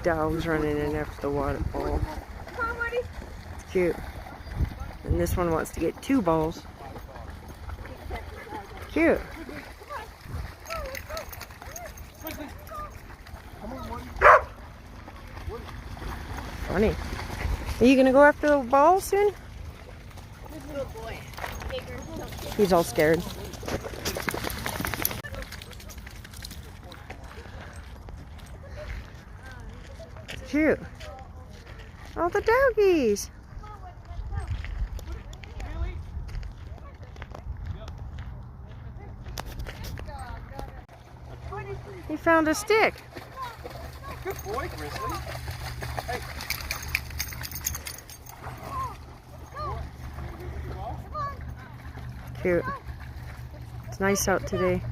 dogs running in after the waterfall. Come on, Woody. It's cute. And this one wants to get 2 balls. Cute. Funny. Are you gonna go after the ball soon? He's all scared. Cute. All the doggies. He found a stick. Good boy, Grizzly. Hey. Cute. It's nice out today.